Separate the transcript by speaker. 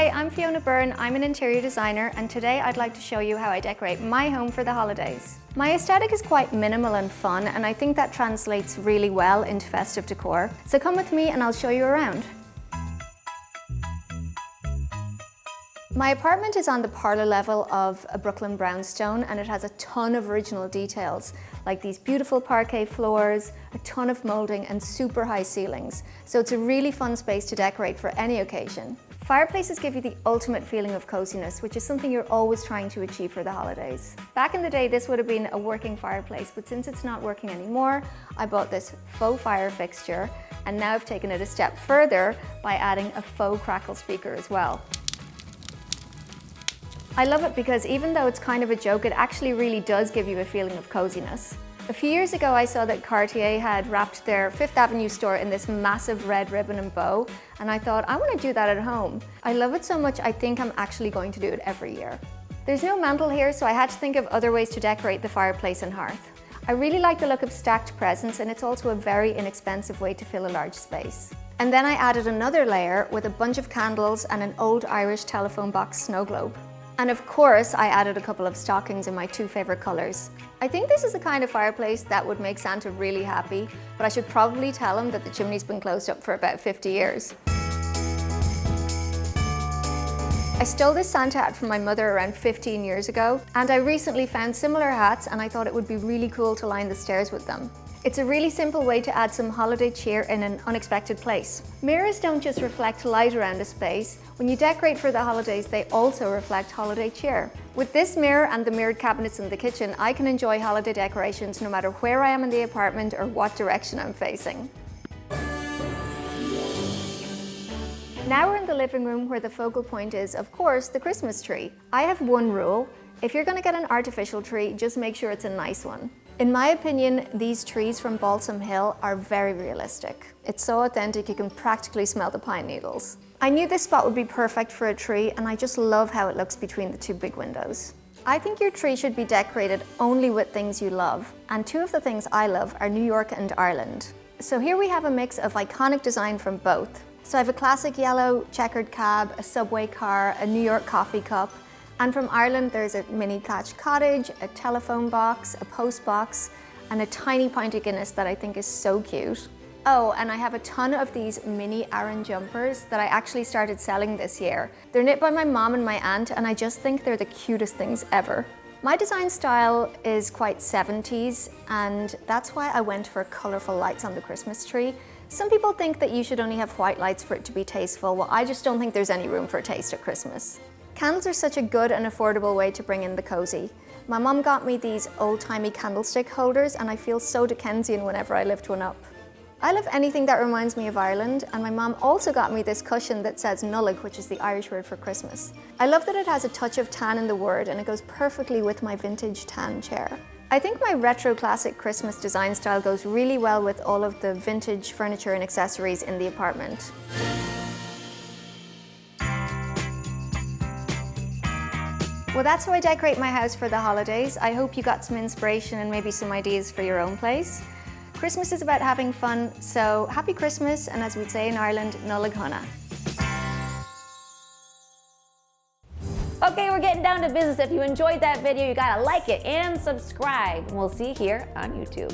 Speaker 1: Hi, I'm Fiona Byrne. I'm an interior designer, and today I'd like to show you how I decorate my home for the holidays. My aesthetic is quite minimal and fun, and I think that translates really well into festive decor. So come with me and I'll show you around. My apartment is on the parlor level of a Brooklyn brownstone, and it has a ton of original details, like these beautiful parquet floors, a ton of molding, and super high ceilings. So it's a really fun space to decorate for any occasion. Fireplaces give you the ultimate feeling of coziness, which is something you're always trying to achieve for the holidays. Back in the day, this would have been a working fireplace, but since it's not working anymore, I bought this faux fire fixture, and now I've taken it a step further by adding a faux crackle speaker as well. I love it because even though it's kind of a joke, it actually really does give you a feeling of coziness. A few years ago, I saw that Cartier had wrapped their Fifth Avenue store in this massive red ribbon and bow, and I thought, I want to do that at home. I love it so much, I think I'm actually going to do it every year. There's no mantle here, so I had to think of other ways to decorate the fireplace and hearth. I really like the look of stacked presents, and it's also a very inexpensive way to fill a large space. And then I added another layer with a bunch of candles and an old Irish telephone box snow globe. And of course, I added a couple of stockings in my two favorite colors. I think this is the kind of fireplace that would make Santa really happy, but I should probably tell him that the chimney's been closed up for about 50 years. I stole this Santa hat from my mother around 15 years ago, and I recently found similar hats, and I thought it would be really cool to line the stairs with them. It's a really simple way to add some holiday cheer in an unexpected place. Mirrors don't just reflect light around a space. When you decorate for the holidays, they also reflect holiday cheer. With this mirror and the mirrored cabinets in the kitchen, I can enjoy holiday decorations no matter where I am in the apartment or what direction I'm facing. Now we're in the living room, where the focal point is, of course, the Christmas tree. I have one rule: if you're going to get an artificial tree, just make sure it's a nice one. In my opinion, these trees from Balsam Hill are very realistic. It's so authentic, you can practically smell the pine needles. I knew this spot would be perfect for a tree, and I just love how it looks between the two big windows. I think your tree should be decorated only with things you love, and two of the things I love are New York and Ireland. So here we have a mix of iconic design from both. So I have a classic yellow checkered cab, a subway car, a New York coffee cup, and from Ireland there's a mini thatched cottage, a telephone box, a post box, and a tiny pint of Guinness that I think is so cute. Oh, and I have a ton of these mini Aran jumpers that I actually started selling this year. They're knit by my mom and my aunt, and I just think they're the cutest things ever. My design style is quite 70s, and that's why I went for colourful lights on the Christmas tree. Some people think that you should only have white lights for it to be tasteful. Well, I just don't think there's any room for taste at Christmas. Candles are such a good and affordable way to bring in the cozy. My mum got me these old-timey candlestick holders, and I feel so Dickensian whenever I lift one up. I love anything that reminds me of Ireland, and my mum also got me this cushion that says nullig, which is the Irish word for Christmas. I love that it has a touch of tan in the word, and it goes perfectly with my vintage tan chair. I think my retro classic Christmas design style goes really well with all of the vintage furniture and accessories in the apartment. Well, that's how I decorate my house for the holidays. I hope you got some inspiration and maybe some ideas for your own place. Christmas is about having fun, so happy Christmas, and as we'd say in Ireland, nullig honna.
Speaker 2: Okay, we're getting down to business. If you enjoyed that video, you gotta like it and subscribe. And we'll see you here on YouTube.